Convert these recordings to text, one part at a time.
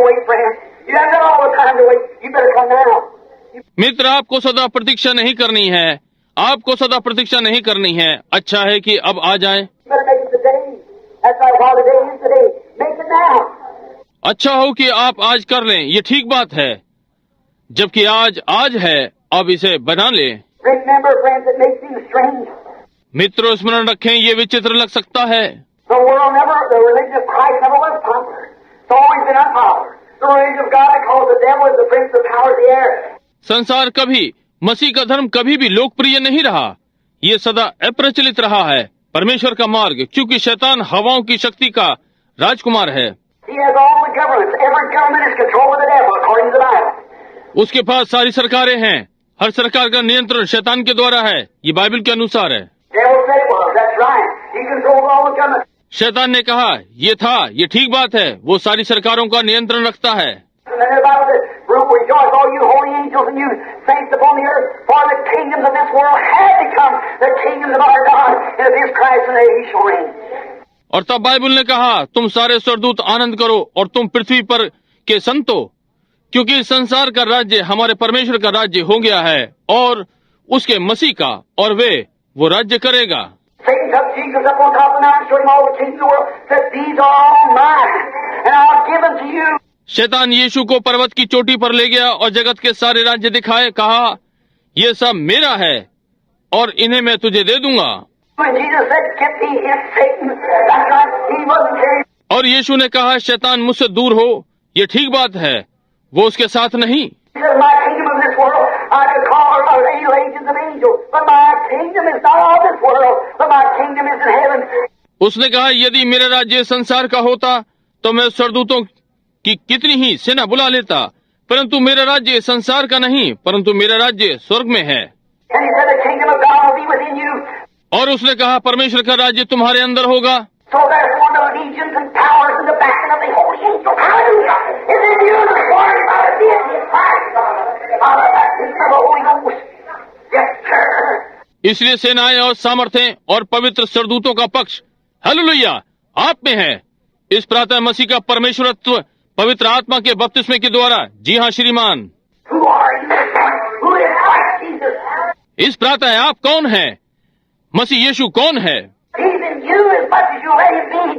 to wait, friend. You haven't got all the time to wait. You better come now. मित्र, आपको सदा प्रतीक्षा नहीं करनी है, आपको सदा प्रतीक्षा नहीं करनी है। अच्छा है कि अब आ जाएं। You better make it today. That's right, while the day is today. Make it now. अच्छा हो कि आप आज कर लें, ये ठीक बात है। जबकि आज है, अब इसे बना लें। Remember, friends, it may seem strange. मित्रों, स्मरण रखें, ये विचित्र लग सकता है। The religion of Christ never was popular. It's always been unpopular. The religion of God that calls the devil is the prince of the power of the air. संसार कभी, मसीह का धर्म कभी भी लोकप्रिय नहीं रहा। ये सदा अप्रचलित रहा है। परमेश्वर का मार्ग, क्योंकि शैतान हवाओं की शक्ति का राजकुमार है। He has all the governments. Every government is controlled by the devil, according to the Bible. उसके पास सारी सरकारें हैं। हर सरकार का नियंत्रण शैतान के द्वारा है। ये बाइबल के अनुसार है। Devil said it was. That's right. He controls all the governments. शैतान ने कहा, ये था, ये ठीक बात है, वो सारी सरकारों का नियंत्रण रखता है। And then the Bible says, "Rejoice, all you holy angels and you saints upon the earth, for the kingdoms of this world have become the kingdoms of our God, and of His Christ, and He shall reign." और तब Bible ने कहा, तुम सारे स्वर्गदूत आनंद करो और तुम पृथ्वी पर के संतो, क्योंकि संसार का राज्य हमारे परमेश्वर का राज्य हो गया है और उसके मसीह का, और वो राज्य करेगा। Satan took Jesus up on top of the mountain, showed him all the kingdoms of the world, said, "These are all mine, and I'll give them to you." शैतान यीशु को पर्वत की चोटी पर ले गया और जगत के सारे राज्य दिखाए, कहा, ये सब मेरा है और इन्हें मैं तुझे दे दूंगा। When Jesus said, "Get thee hence, Satan," that's right, he wasn't carried. और यीशु ने कहा, शैतान मुझसे दूर हो, ये ठीक बात है, वो उसके साथ नहीं। He said, "My kingdom of this world, I could call legions of angels, but my kingdom is not of this world, but my kingdom is in heaven." उसने कहा, यदि मेरा राज्य संसार का होता तो मैं स्वर्गदूतों की कितनी ही सेना बुला लेता, परंतु मेरा राज्य संसार का नहीं, परंतु मेरा राज्य स्वर्ग में है। And he said, "The kingdom of God will be within you." और उसने कहा, परमेश्वर का राज्य तुम्हारे अंदर होगा। So therefore the legions and powers and the backing of the holy angels, hallelujah, is in you this morning by the deity of Christ, by the baptism of the Holy Ghost. Yes, sir. इसलिए सेनाएं और सामर्थ्य और पवित्र स्वर्गदूतों का पक्ष, hallelujah, आप में है। इस प्रातः मसीह का परमेश्वरत्व पवित्र आत्मा के बपतिस्मे के द्वारा। जी हाँ श्रीमान। Who are you this morning? Who is Christ Jesus? इस प्रातः आप कौन हैं? मसीह यीशु कौन है? He's in you as much as you let him be.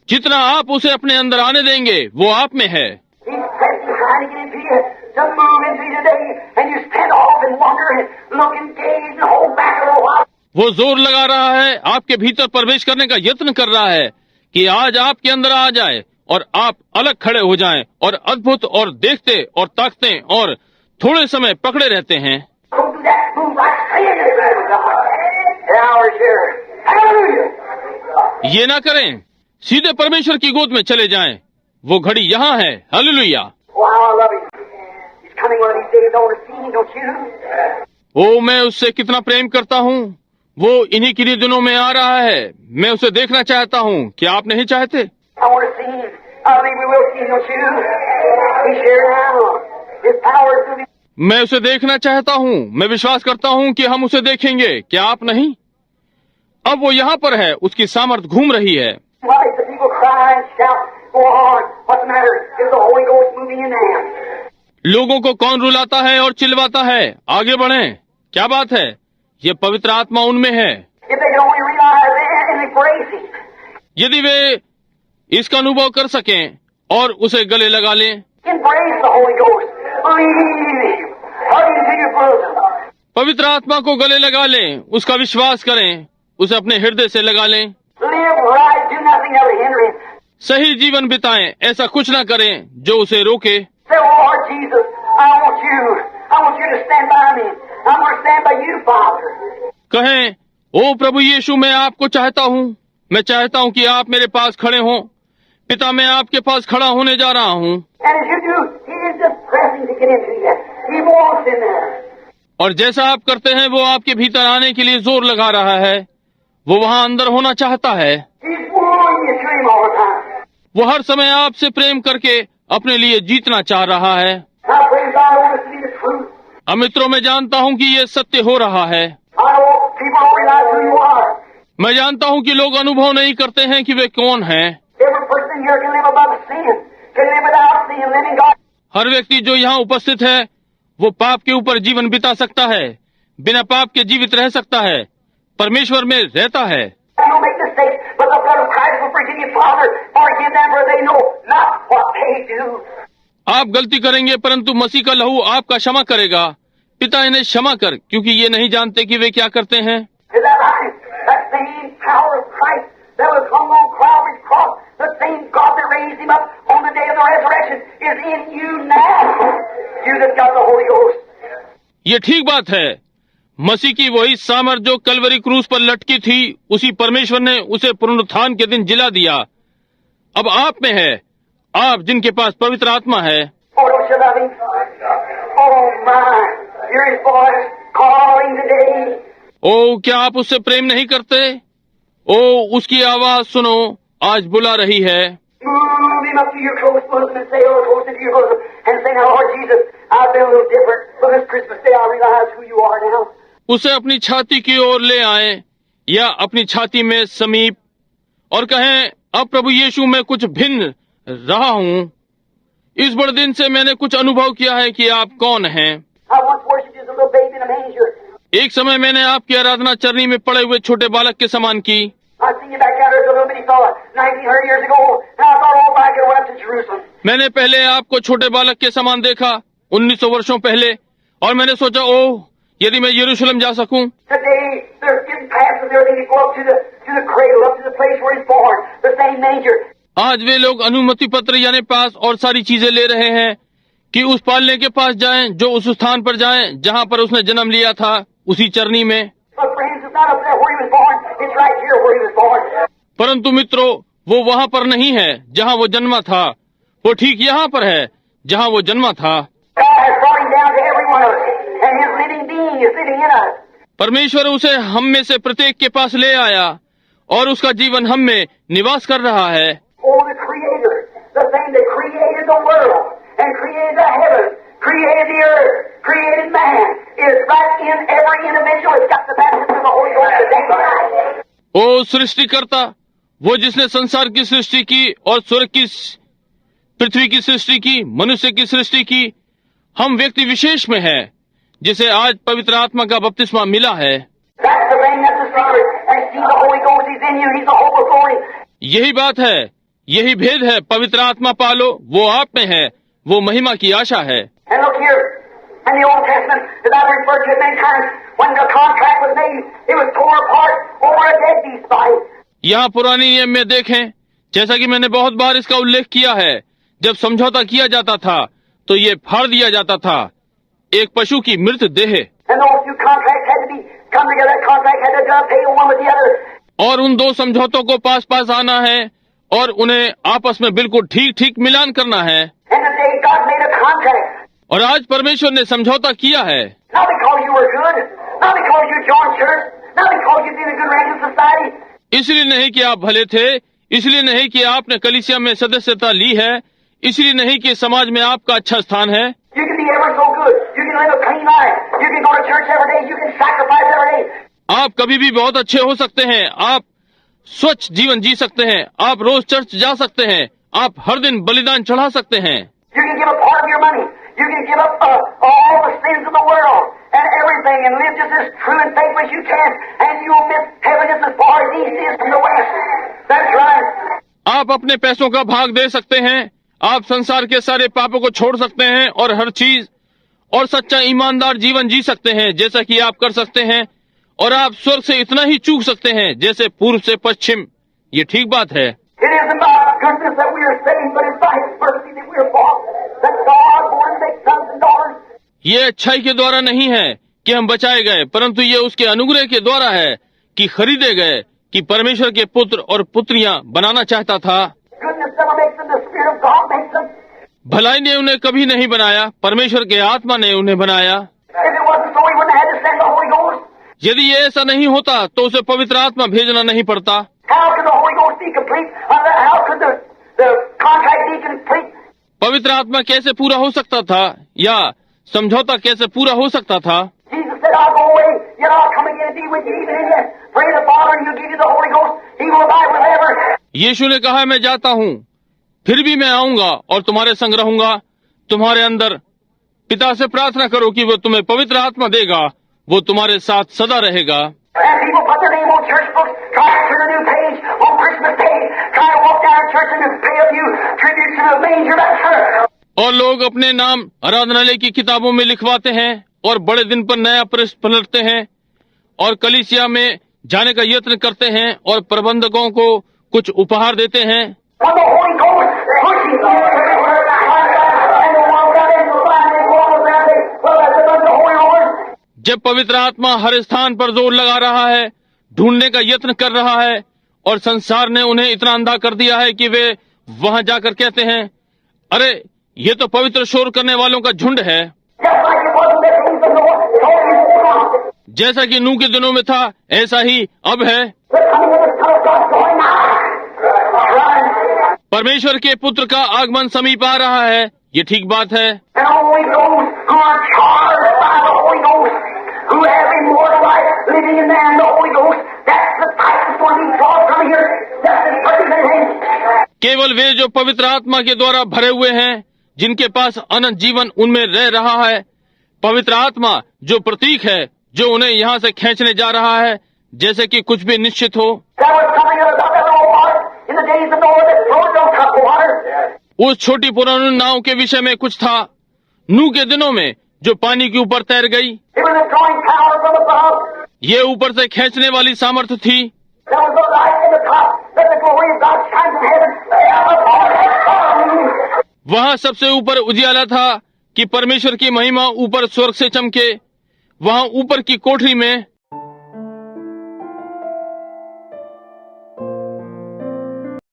जितना आप उसे अपने अंदर आने देंगे, वो आप में है। He's pressing trying to get into you, to move into you today, and you stand off and wonder and look and gaze and hold back a little while. वो जोर लगा रहा है, आपके भीतर प्रवेश करने का यत्न कर रहा है कि आज आपके अंदर आ जाए और आप अलग खड़े हो जाएं और अद्भुत और देखते और ताकते और थोड़े समय पकड़े रहते हैं। Go do that, move right straight into the presence of God. The hour's here. Hallelujah. ये ना करें, सीधे परमेश्वर की गोद में चले जाएं। वो घड़ी यहाँ है। Hallelujah. Oh, how I love him. He's coming one of these days. I want to see him, don't you? ओ, मैं उससे कितना प्रेम करता हूँ। वो इन्हीं किन्हीं दिनों में आ रहा है। मैं उसे देखना चाहता हूँ। क्या आप नहीं चाहते? I want to see him. I believe we will see him, don't you? He's here now. His power is moving. मैं उसे देखना चाहता हूँ। मैं विश्वास करता हूँ कि हम उसे देखेंगे। क्या आप नहीं? अब वो यहाँ पर है। उसकी सामर्थ घूम रही है। Why does the people cry and shout? Go on. What's the matter? Is the Holy Ghost moving in them? लोगों को कौन रुलाता है और चिल्लाता है? आगे बढ़ें। क्या बात है? ये पवित्र आत्मा उनमें है। If they can only realize that and embrace him. यदि वे इसका अनुभव कर सकें और उसे गले लगा लें। Embrace the Holy Ghost. Believe him. Hug him to your bosom. पवित्र आत्मा को गले लगा लें, उसका विश्वास करें, उसे अपने हृदय से लगा लें। Live right. Do nothing ever hinder him. सही जीवन बिताएं, ऐसा कुछ ना करें जो उसे रोके। Say, Lord Jesus, I want you to stand by me. I'm going to stand by you, Father. कहें, ओ प्रभु यीशु, मैं आपको चाहता हूँ। मैं चाहता हूँ कि आप मेरे पास खड़े हों। पिता, मैं आपके पास खड़ा होने जा रहा हूँ। And as you do, he is just pressing to get into you. He wants in there. और जैसा आप करते हैं, वो आपके भीतर आने के लिए जोर लगा रहा है। वो वहाँ अंदर होना चाहता है। He's wooing you to him all the time. वो हर समय आपसे प्रेम करके अपने लिए जीतना चाह रहा है। I praise God, I want this to be the truth. अब मित्रों, मैं जानता हूँ कि ये सत्य हो रहा है। I know people don't realize who you are. मैं जानता हूँ कि लोग अनुभव नहीं करते हैं कि वे कौन हैं। Every person here can live above sin, can live without sin, living God. हर व्यक्ति जो यहाँ उपस्थित है वो पाप के ऊपर जीवन बिता सकता है, बिना पाप के जीवित रह सकता है, परमेश्वर में रहता है। You'll make mistakes, but the blood of Christ will forgive you, Father. Forgive them, for they know not what they do. आप गलती करेंगे परंतु मसीह का लहू आपका क्षमा करेगा। पिता इन्हें क्षमा कर, क्योंकि ये नहीं जानते कि वे क्या करते हैं। Is that right? That same power of Christ that was hung on Calvary's cross, the same God that raised him up on the day of the resurrection, is in you now. You that got the Holy Ghost. ये ठीक बात है। मसीह की वही सामर्थ जो कलवरी क्रूस पर लटकी थी, उसी परमेश्वर ने उसे पुनरुत्थान के दिन जिला दिया। अब आप में है, आप जिनके पास पवित्र आत्मा है। Oh, don't you love him? Oh, my. Hear his voice calling today. ओ, क्या आप उससे प्रेम नहीं करते? ओ, उसकी आवाज सुनो, आज बुला रही है। Move him up to your close bosom and say, oh, close into your bosom, and say, now, Lord Jesus, I've been a little different, but this Christmas day I realize who you are now. उसे अपनी छाती की ओर ले आए या अपनी छाती में समीप और कहें, अब प्रभु यीशु मैं कुछ भिन्न रहा हूँ। इस बड़े दिन से मैंने कुछ अनुभव किया है कि आप कौन हैं। I once worshipped you as a little baby in a manger. एक समय मैंने आपकी आराधना चरनी में पड़े हुए छोटे बालक के समान की। I seen you back out there as a little bitty fella, 1900 years ago, and I thought, oh, I could went up to Jerusalem. मैंने पहले आपको छोटे बालक के समान देखा 1900 वर्षों पहले, और मैंने सोचा, ओह, यदि मैं यरूशलेम जा सकूं। Today, they're getting passes and everything to go up to the cradle, up to the place where he's born, the same manger. आज वे लोग अनुमति पत्र यानी पास और सारी चीजें ले रहे हैं कि उस पालने के पास जाएं, जो उस स्थान पर जाएं जहां पर उसने जन्म लिया था, उसी चरनी में। But friends, it's not up there where he was born, it's right here where he was born. परंतु मित्रों, वो वहां पर नहीं है जहां वो जन्मा था, वो ठीक यहाँ पर है जहां वो जन्मा था। God has brought him down to every one of us, and his living being is living in us. परमेश्वर उसे हम में से प्रत्येक के पास ले आया और उसका जीवन हम में निवास कर रहा है। Oh, the Creator, the thing that created the world, and created the heavens, created the earth, created man, is right in every individual. It's got the baptism of the Holy Ghost today. ओ सृष्टिकर्ता, वो जिसने संसार की सृष्टि की और स्वर्ग की पृथ्वी की सृष्टि की, मनुष्य की सृष्टि की, हम व्यक्ति विशेष में है जिसे आज पवित्र आत्मा का बपतिस्मा मिला है। That's the thing that's discovered. And see, the Holy Ghost is in you. He's the hope of glory. यही बात है, यही भेद है। पवित्र आत्मा पालो, वो आप में है, वो महिमा की आशा है। And look here, in the Old Testament, that I've referred to it many times, when the contract was made, it was torn apart over a dead beast body. यहाँ पुरानी नियम में देखें, जैसा कि मैंने बहुत बार इसका उल्लेख किया है, जब समझौता किया जाता था तो ये फाड़ दिया जाता था, एक पशु की मृत देह। And those two contracts had to be come together. That contract had to pay one with the other. और उन दो समझौतों को पास पास आना है और उन्हें आपस में बिल्कुल ठीक ठीक मिलान करना है। And today God made a contract. और आज परमेश्वर ने समझौता किया है, Not because you were good, not because you joined church, not because you did a good rank in society. इसलिए नहीं कि आप भले थे, इसलिए नहीं कि आपने कलीसिया में सदस्यता ली है, इसलिए नहीं कि समाज में आपका अच्छा स्थान है। You can be ever so good. You can live a clean life. You can go to church every day. You can sacrifice every day. आप कभी भी बहुत अच्छे हो सकते हैं, आप स्वच्छ जीवन जी सकते हैं, आप रोज चर्च जा सकते हैं, आप हर दिन बलिदान चढ़ा सकते हैं। You can give up part of your money. You can give up all the sins of the world and everything and live just as true and faithful as you can, and you'll miss heaven just as far as east is from the west. That's right. आप अपने पैसों का भाग दे सकते हैं, आप संसार के सारे पापों को छोड़ सकते हैं और हर चीज और सच्चा ईमानदार जीवन जी सकते हैं जैसा कि आप कर सकते हैं, और आप स्वर्ग से इतना ही चूक सकते हैं जैसे पूर्व से पश्चिम। ये ठीक बात है। It isn't by goodness that we are saved, but it's by His mercy that we are bought. That God born to make sons and daughters. ये अच्छाई के द्वारा नहीं है कि हम बचाए गए, परंतु ये उसके अनुग्रह के द्वारा है कि खरीदे गए, कि परमेश्वर के पुत्र और पुत्रियां बनाना चाहता था। Goodness never makes them. The Spirit of God makes them. भलाई ने उन्हें कभी नहीं बनाया, परमेश्वर के आत्मा ने उन्हें बनाया। If it wasn't so, He wouldn't have had to send the Holy Ghost. यदि ये ऐसा नहीं होता तो उसे पवित्र आत्मा भेजना नहीं पड़ता। How could the Holy Ghost be complete? How could the contract be complete? पवित्र आत्मा कैसे पूरा हो सकता था या समझौता कैसे पूरा हो सकता था? Jesus said, I'll go away, yet I'll come again and be with you even in you. Pray the Father and He'll give you the Holy Ghost. He will abide forever. यीशु ने कहा, मैं जाता हूँ, फिर भी मैं आऊंगा और तुम्हारे संग रहूंगा। तुम्हारे अंदर पिता से प्रार्थना करो कि वो तुम्हें पवित्र आत्मा देगा, वो तुम्हारे साथ सदा रहेगा। And people put their name on church books, try to turn a new page on Christmas Day, try to walk down to church and pay a few tributes to the manger master. और लोग अपने नाम आराधनालय की किताबों में लिखवाते हैं और बड़े दिन पर नया पृष्ठ पलटते हैं और कलीसिया में जाने का यत्न करते हैं और प्रबंधकों को कुछ उपहार देते हैं। When the Holy Ghost pushes you, and the one got in the fire, they go on around, well, that's a bunch of Holy Ghost. जब पवित्र आत्मा हर स्थान पर जोर लगा रहा है, ढूंढने का यत्न कर रहा है और संसार ने उन्हें इतना अंधा कर दिया है कि वे वहां जाकर कहते हैं, अरे ये तो पवित्र शोर करने वालों का झुंड है। Just like it was in the days of Noah, so it is now. जैसा कि नूह के दिनों में था, ऐसा ही अब है। The coming of the Son of God going nigh. Right. परमेश्वर के पुत्र का आगमन समीप आ रहा है, ये ठीक बात है। And only those who are charged by the Holy Ghost, who have immortal life living in them, the Holy Ghost, that's the type that's going to be brought from here. That's the representation. केवल वे जो पवित्र आत्मा के द्वारा भरे हुए हैं, जिनके पास अनंत जीवन उनमें रह रहा है, पवित्र आत्मा जो प्रतीक है, जो उन्हें यहाँ से खींचने जा रहा है, जैसे कि कुछ भी निश्चित हो। That was coming out of that little part in the days of Noah that flowed no cup of water. उस छोटी पुरानी नाव के विषय में कुछ था, नूह के दिनों में जो पानी के ऊपर तैर गई। It was a drawing power from above. ये ऊपर से खींचने वाली सामर्थ्य थी। There was the light in the top that the glory of God shines in heaven. वहाँ सबसे ऊपर उजियाला था कि परमेश्वर की महिमा ऊपर स्वर्ग से चमके। वहाँ ऊपर की कोठरी में